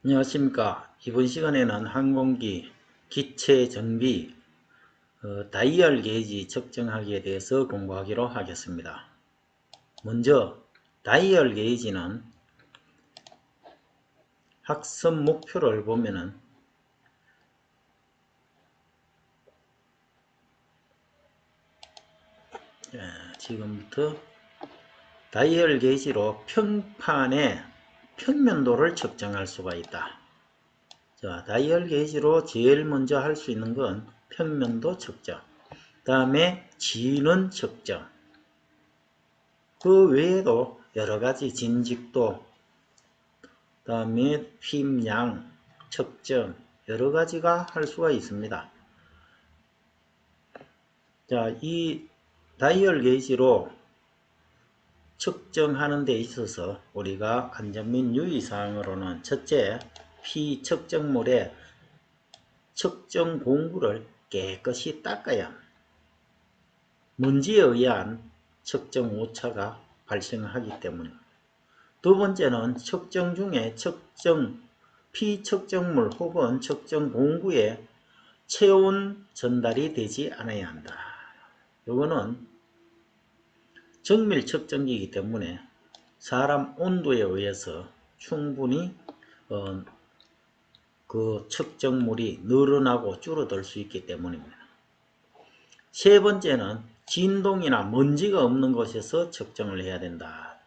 안녕하십니까. 이번 시간에는 항공기 기체 정비 다이얼 게이지 측정하기에 대해서 공부하기로 하겠습니다. 먼저 다이얼 게이지는 학습 목표를 보면은 지금부터 다이얼 게이지로 평판의 평면도를 측정할 수가 있다. 자, 다이얼 게이지로 제일 먼저 할 수 있는 건 평면도 측정, 그 다음에 지는 측정, 그 외에도 여러가지 진직도, 그 다음에 휨양, 측정 여러가지가 할 수가 있습니다. 자, 이 다이얼 게이지로 측정하는 데 있어서 우리가 관전 및 유의사항으로는 첫째, 피측정물의 측정 공구를 깨끗이 닦아야 먼지에 의한 측정 오차가 발생하기 때문입니다. 두 번째는 측정 중에 피측정물 혹은 측정 공구에 체온 전달이 되지 않아야 한다. 이거는 정밀 측정기이기 때문에 사람 온도에 의해서 충분히 그 측정물이 늘어나고 줄어들 수 있기 때문입니다. 세 번째는 진동이나 먼지가 없는 곳에서 측정을 해야 된다.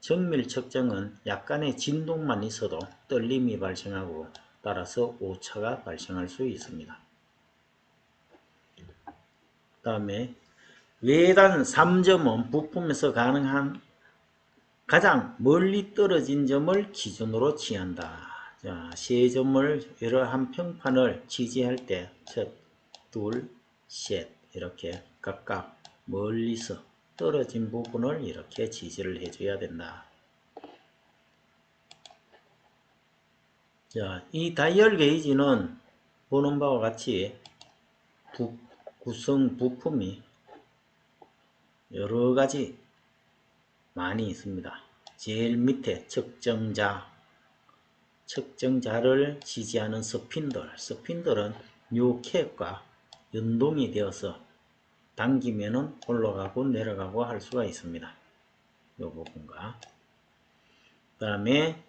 정밀 측정은 약간의 진동만 있어도 떨림이 발생하고 따라서 오차가 발생할 수 있습니다. 그 다음에 외단 3점은 부품에서 가능한 가장 멀리 떨어진 점을 기준으로 취한다. 자, 세 점을 이러한 평판을 지지할 때 첫, 둘, 셋 이렇게 각각 멀리서 떨어진 부분을 이렇게 지지를 해줘야 된다. 자, 이 다이얼 게이지는 보는 바와 같이 구성 부품이 여러가지 많이 있습니다. 제일 밑에 측정자를 지지하는 스핀들은 요 캡과 연동이 되어서 당기면은 올라가고 내려가고 할 수가 있습니다. 요 부분과 그 다음에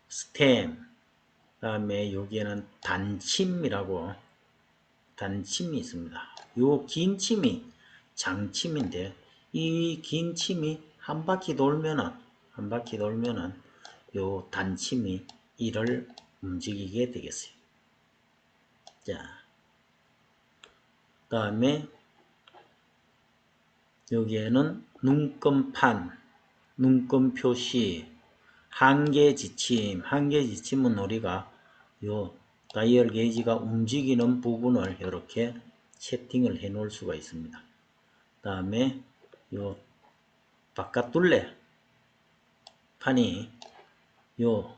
스템, 그 다음에 여기에는 단침이라고 단침이 있습니다. 요 긴 침이 장침인데 이 긴 침이 한 바퀴 돌면은 요 단침이 이를 움직이게 되겠어요. 자, 그 다음에 여기에는 눈금판, 눈금 표시, 한계 지침은 우리가 요 다이얼 게이지가 움직이는 부분을 이렇게 세팅을 해 놓을 수가 있습니다. 그 다음에 요 바깥 둘레 판이 요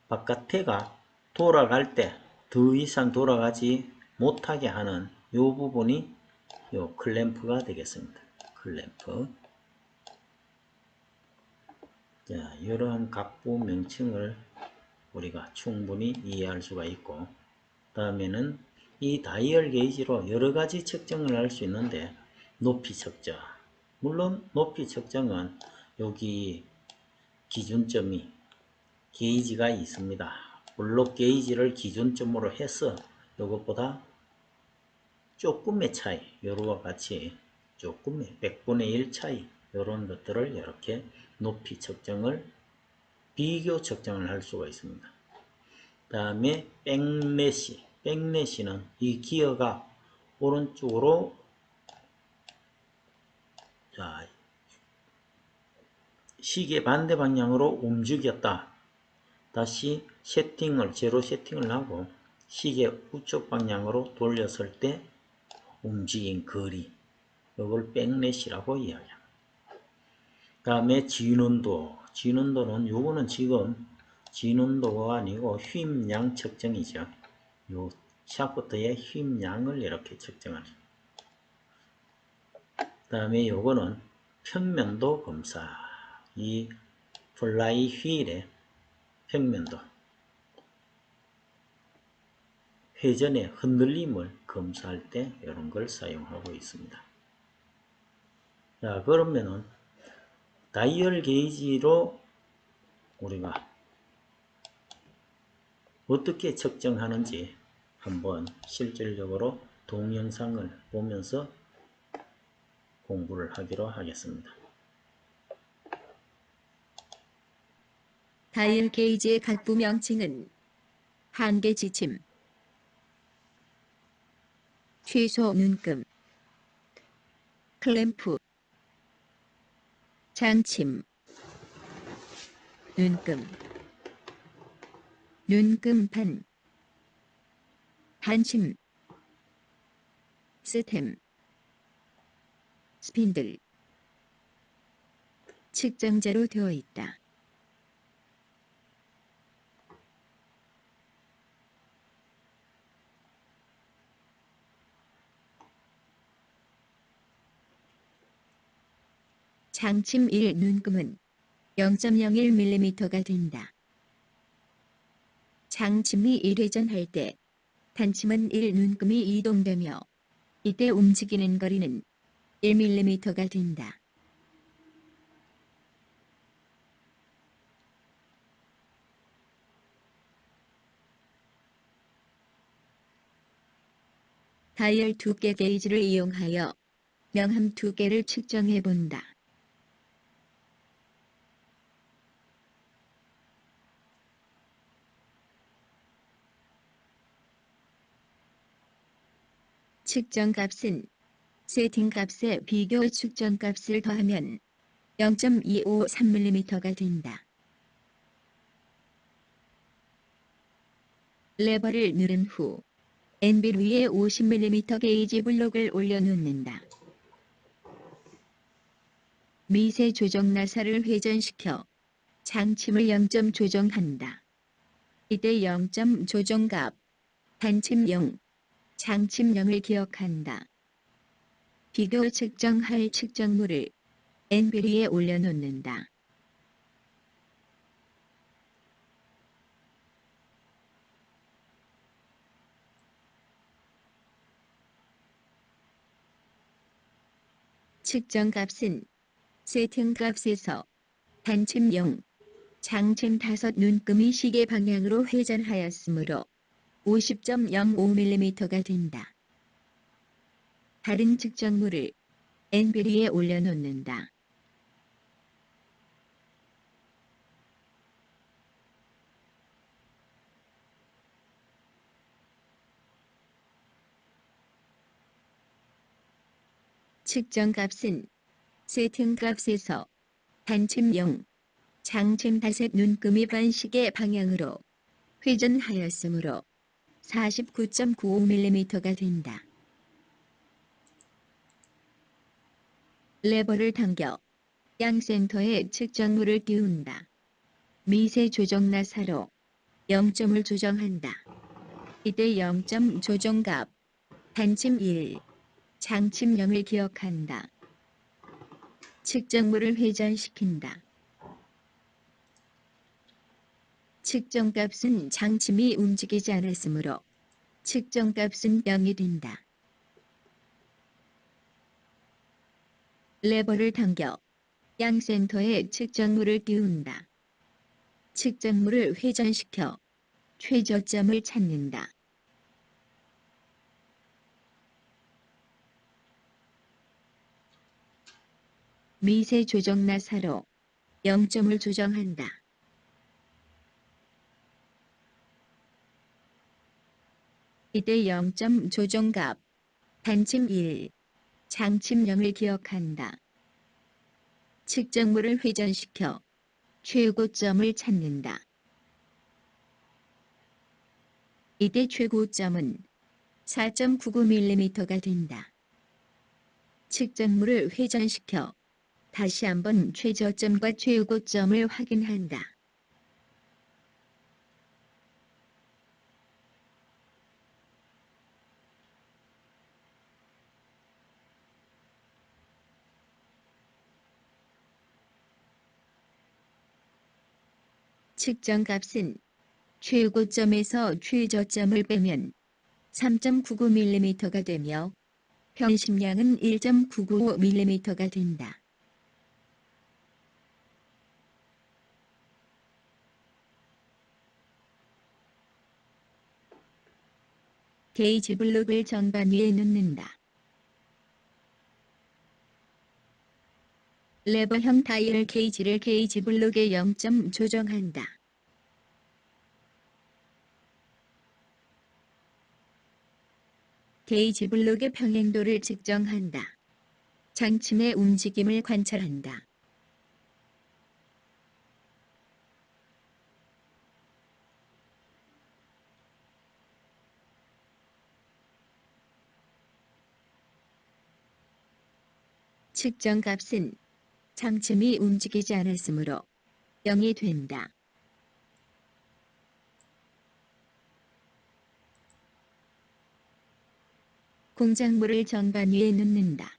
바깥 태가 돌아갈 때 더 이상 돌아가지 못하게 하는 요 부분이 요 클램프가 되겠습니다. 클램프. 자, 이러한 각부 명칭을 우리가 충분히 이해할 수가 있고, 다음에는 이 다이얼 게이지로 여러가지 측정을 할 수 있는데 높이 측정, 물론 높이 측정은 여기 기준점이 게이지가 있습니다. 블록 게이지를 기준점으로 해서 이것보다 조금의 차이, 요거와 같이 조금의 100분의 1 차이, 이런 것들을 이렇게 높이 측정을 비교 측정을 할 수가 있습니다. 그 다음에 백래시는 이 기어가 오른쪽으로 자, 시계 반대 방향으로 움직였다. 다시 제로 세팅을 하고 시계 우측 방향으로 돌렸을 때 움직인 거리, 이걸 백래시라고 이야기합니다. 그 다음에 진운도는 요거는 지금 진운도가 아니고 휨양 측정이죠. 요 샤프트의 휨양을 이렇게 측정하죠. 그 다음에 요거는 평면도 검사. 이 플라이 휠의 평면도, 회전의 흔들림을 검사할 때 이런 걸 사용하고 있습니다. 자, 그러면은 다이얼 게이지로 우리가 어떻게 측정하는지 한번 실질적으로 동영상을 보면서 공부를 하기로 하겠습니다. 다이얼 게이지의 각부 명칭은 한계 지침, 최소 눈금, 클램프, 장침, 눈금, 눈금판, 단침, 스템, 스핀들, 측정제로 되어 있다. 장침 1 눈금은 0.01mm가 된다. 장침이 1회전할 때 단침은 1 눈금이 이동되며 이때 움직이는 거리는 1mm가 된다. 다이얼 두께 게이지를 이용하여 명암 두께를 측정해 본다. 측정값은 세팅값에 비교 측정값을 더하면 0.253mm가 된다. 레버를 누른 후 앤빌 위에 50mm 게이지 블록을 올려놓는다. 미세 조정 나사를 회전시켜 장침을 0점 조정한다. 이때 0점 조정값, 단침 0, 장침 0을 기억한다. 비교 측정할 측정물을 앤빌 위에 올려놓는다. 측정값은 세팅값에서 단침 0, 장침 5 눈금이 시계 방향으로 회전하였으므로 50.05mm가 된다. 다른 측정물을 앤빌 위에 올려놓는다. 측정값은 세팅값에서 단침 0, 장침 5 눈금이 반시계 방향으로 회전하였으므로 49.95mm가 된다. 레버를 당겨 양센터에 측정물을 끼운다. 미세 조정 나사로 0점을 조정한다. 이때 0점 조정값, 단침 1, 장침 0을 기억한다. 측정물을 회전시킨다. 측정값은 장침이 움직이지 않았으므로 측정값은 0이 된다. 레버를 당겨 양센터에 측정물을 끼운다. 측정물을 회전시켜 최저점을 찾는다. 미세 조정 나사로 0점을 조정한다. 이때 0점 조정값, 단침 1, 장침 0을 기억한다. 측정물을 회전시켜 최고점을 찾는다. 이때 최고점은 4.99mm가 된다. 측정물을 회전시켜 다시 한번 최저점과 최고점을 확인한다. 측정값은 최고점에서 최저점을 빼면 3.99mm가 되며 편심량은 1.995mm가 된다. 게이지 블록을 전반 위에 놓는다. 레버형 다이얼 게이지를 게이지 블록의 0점 조정한다. 게이지 블록의 평행도를 측정한다. 장침의 움직임을 관찰한다. 측정값은 장침이 움직이지 않았으므로 0이 된다. 공작물을 전반 위에 놓는다.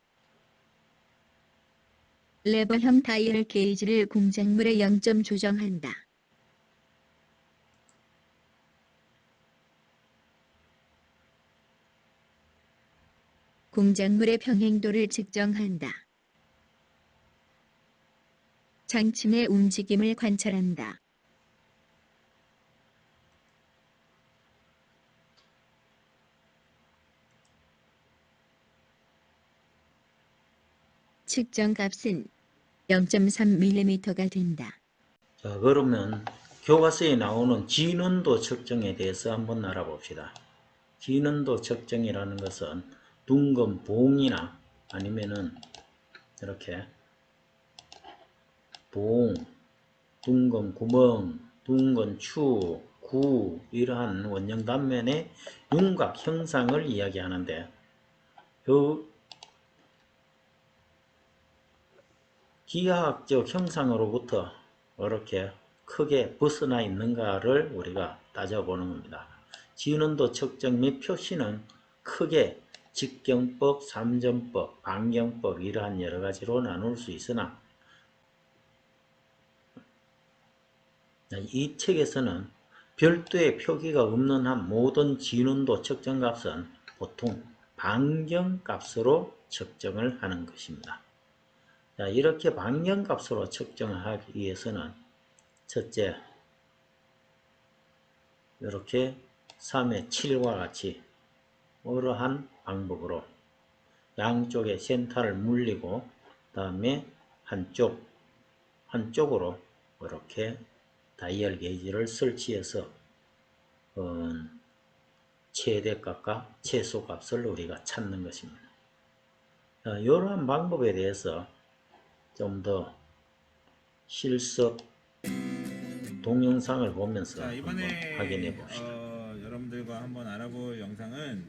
레버형 다이얼 게이지를 공작물의 0점 조정한다. 공작물의 평행도를 측정한다. 장침의 움직임을 관찰한다. 측정값은 0.3mm가 된다. 자, 그러면 교과서에 나오는 진원도 측정에 대해서 한번 알아봅시다. 진원도 측정이라는 것은 둥근 봉이나 아니면은 이렇게 봉, 둥근 구멍, 둥근 축, 구 이러한 원형 단면의 윤곽 형상을 이야기하는데 그 기하학적 형상으로부터 이렇게 크게 벗어나 있는가를 우리가 따져보는 겁니다. 진원도 측정 및 표시는 크게 직경법, 삼점법, 반경법 이러한 여러 가지로 나눌 수 있으나 이 책에서는 별도의 표기가 없는 한 모든 진원도 측정값은 보통 반경값으로 측정을 하는 것입니다. 자, 이렇게 반경값으로 측정하기 위해서는 첫째, 이렇게 3의 7과 같이 이러한 방법으로 양쪽에 센터를 물리고 그 다음에 한쪽으로 이렇게 다이얼 게이지를 설치해서 최대값과 최소값을 우리가 찾는 것입니다. 이러한 방법에 대해서 좀 더 실습 동영상을 보면서 자, 이번에 한번 확인해 봅시다. 여러분들과 한번 알아볼 영상은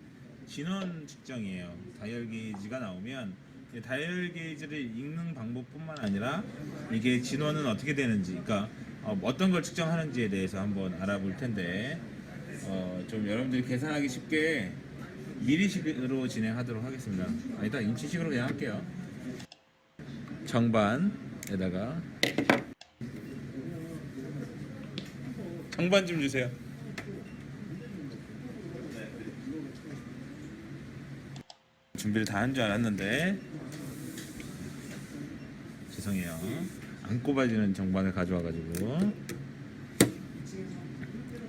진원 측정이에요. 다이얼 게이지가 나오면 이 다이얼 게이지를 읽는 방법뿐만 아니라 이게 진원은 어떻게 되는지, 그러니까 어떤 걸 측정하는지에 대해서 한번 알아볼 텐데 좀 여러분들이 계산하기 쉽게 미리식으로 진행하도록 하겠습니다. 아니다, 인치식으로 그냥 할게요. 정반에다가 정반 좀 주세요. 준비를 다 한 줄 알았는데 죄송해요. 안 꼽아지는 정반을 가져와가지고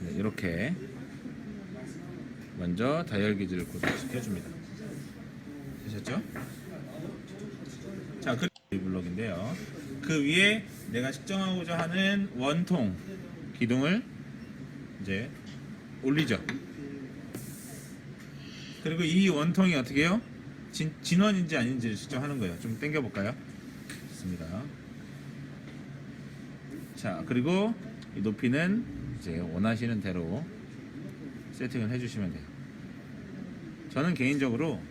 네, 이렇게 먼저 다이얼 게이지를 고정시켜줍니다. 되셨죠? 자, 그리고 이 블록인데요. 그 위에 내가 측정하고자 하는 원통 기둥을 이제 올리죠. 그리고 이 원통이 어떻게 해요? 진원인지 아닌지를 측정하는 거예요. 좀 당겨 볼까요? 좋습니다. 자, 그리고 이 높이는 이제 원하시는 대로 세팅을 해주시면 돼요. 저는 개인적으로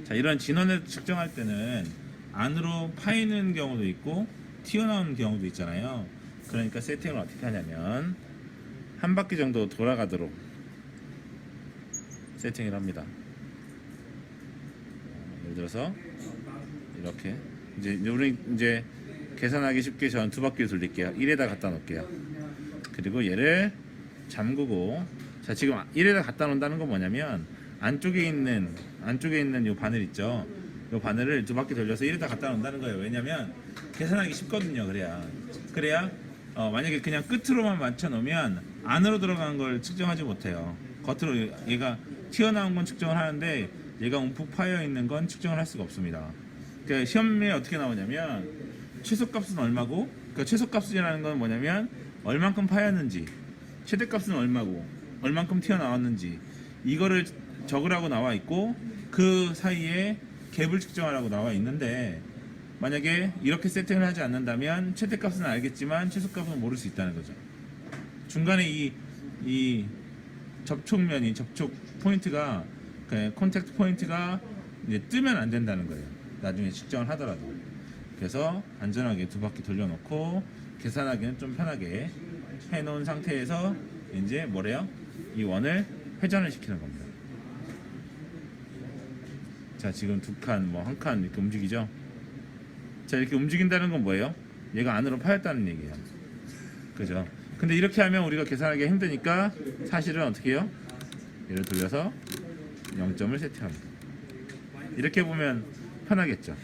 자, 이런 진원을 측정할 때는 안으로 파이는 경우도 있고 튀어나오는 경우도 있잖아요. 그러니까 세팅을 어떻게 하냐면 한 바퀴 정도 돌아가도록 세팅을 합니다. 예를 들어서 이렇게 이제 우리 이제 계산하기 쉽게 저는 두 바퀴 돌릴게요. 1에다 갖다 놓을게요. 그리고 얘를 잠그고, 자 지금 1에다 갖다 놓는다는 건 뭐냐면 안쪽에 있는 이 바늘 있죠. 이 바늘을 두 바퀴 돌려서 1에다 갖다 놓는다는 거예요. 왜냐면 계산하기 쉽거든요. 그래야 만약에 그냥 끝으로만 맞춰 놓으면 안으로 들어간 걸 측정하지 못해요. 겉으로 얘가 튀어나온 건 측정을 하는데 얘가 움푹 파여 있는 건 측정을 할 수가 없습니다. 그러니까 시험에 어떻게 나오냐면 최소값은 얼마고, 그러니까 최소값이라는 건 뭐냐면 얼만큼 파였는지, 최대값은 얼마고, 얼만큼 튀어나왔는지 이거를 적으라고 나와 있고, 그 사이에 갭을 측정하라고 나와 있는데 만약에 이렇게 세팅을 하지 않는다면 최대값은 알겠지만 최소값은 모를 수 있다는 거죠. 중간에 이 접촉 포인트가, 콘택트 포인트가 이제 뜨면 안 된다는 거예요. 나중에 측정을 하더라도. 그래서 안전하게 두 바퀴 돌려놓고 계산하기는 좀 편하게 해놓은 상태에서 이제 뭐래요? 이 원을 회전을 시키는 겁니다. 자, 지금 두 칸, 뭐 한 칸 이렇게 움직이죠? 자, 이렇게 움직인다는 건 뭐예요? 얘가 안으로 파였다는 얘기예요. 그죠? 근데 이렇게 하면 우리가 계산하기 힘드니까 사실은 어떻게 해요? 얘를 돌려서 0점을 세팅합니다. 이렇게 보면 편하겠죠?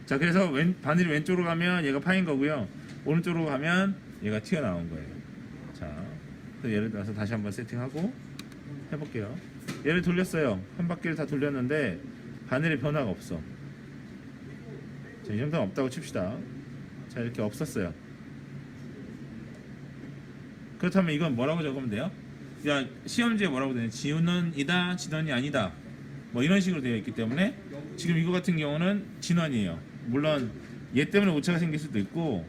자, 그래서 바늘이 왼쪽으로 가면 얘가 파인 거고요. 오른쪽으로 가면 얘가 튀어나온 거예요. 자, 그래서 예를 들어서 다시 한번 세팅하고 해볼게요. 얘를 돌렸어요. 한 바퀴를 다 돌렸는데 바늘에 변화가 없어. 자, 이 정도는 없다고 칩시다. 자, 이렇게 없었어요. 그렇다면 이건 뭐라고 적으면 돼요? 야, 시험지에 뭐라고 되냐? 진원이다, 진원이 아니다. 뭐 이런 식으로 되어 있기 때문에 지금 이거 같은 경우는 진원이에요. 물론 얘 때문에 오차가 생길 수도 있고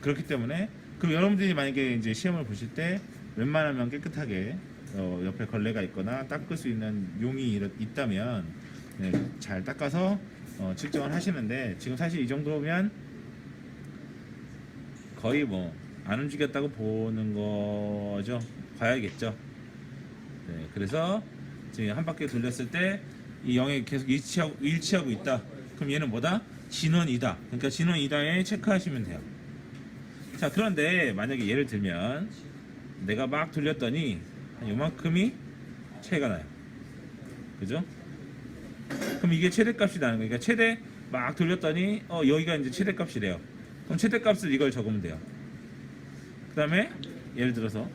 그렇기 때문에, 그리고 여러분들이 만약에 이제 시험을 보실 때 웬만하면 깨끗하게 옆에 걸레가 있거나 닦을 수 있는 용이 있다면 잘 닦아서 측정을 하시는데, 지금 사실 이 정도면 거의 뭐 안 움직였다고 보는 거죠. 봐야겠죠. 네, 그래서 지금 한 바퀴 돌렸을 때 이 0에 계속 일치하고 있다. 그럼 얘는 뭐다? 진원이다. 그러니까 진원이다에 체크하시면 돼요. 자, 그런데 만약에 예를 들면 내가 막 돌렸더니 한 요만큼이 차이가 나요. 그죠? 그럼 이게 최대값이 나는 거니까 최대 막 돌렸더니 여기가 이제 최대값이래요. 그럼 최대값을 이걸 적으면 돼요. 그 다음에 예를 들어서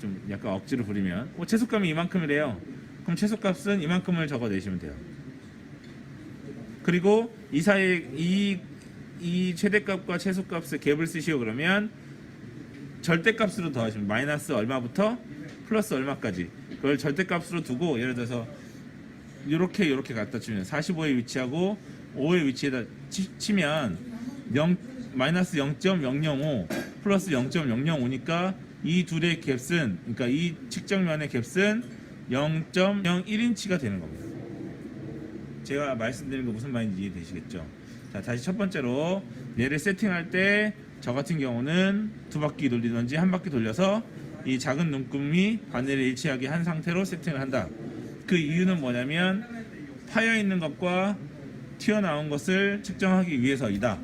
좀 약간 억지로 부리면 최소값이 이만큼이래요. 그럼 최소값은 이만큼을 적어내시면 돼요. 그리고 이 사이에 이 최대값과 최소값의 갭을 쓰시오. 그러면 절대값으로 더하시면 마이너스 얼마부터 플러스 얼마까지 그걸 절대값으로 두고, 예를 들어서 이렇게 갖다 치면 45에 위치하고 5의 위치에다 치면 마이너스 0.005 플러스 0.005니까 이 둘의 갭은, 그러니까 이 측정면의 갭은 0.01인치가 되는 겁니다. 제가 말씀드리는 거 무슨 말인지 이해되시겠죠? 자, 다시 첫 번째로 얘를 세팅할 때 저 같은 경우는 두 바퀴 돌리든지 한 바퀴 돌려서 이 작은 눈금이 바늘에 일치하게 한 상태로 세팅을 한다. 그 이유는 뭐냐면 파여 있는 것과 튀어나온 것을 측정하기 위해서이다.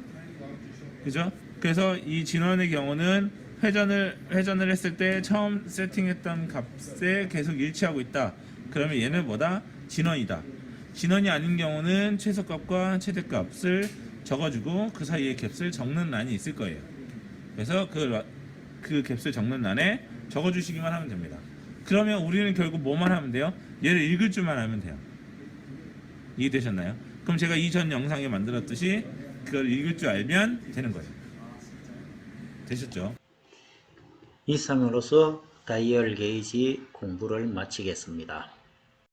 그죠? 그래서 이 진원의 경우는 회전을 했을 때 처음 세팅했던 값에 계속 일치하고 있다. 그러면 얘는 뭐다? 진원이다. 진원이 아닌 경우는 최소값과 최대값을 적어주고 그 사이에 갭을 적는 란이 있을 거예요. 그래서 그 갭을 적는 란에 적어주시기만 하면 됩니다. 그러면 우리는 결국 뭐만 하면 돼요? 얘를 읽을 줄만 알면 돼요. 이해되셨나요? 그럼 제가 이전 영상에 만들었듯이 그걸 읽을 줄 알면 되는 거예요. 되셨죠? 이상으로서 다이얼 게이지 공부를 마치겠습니다.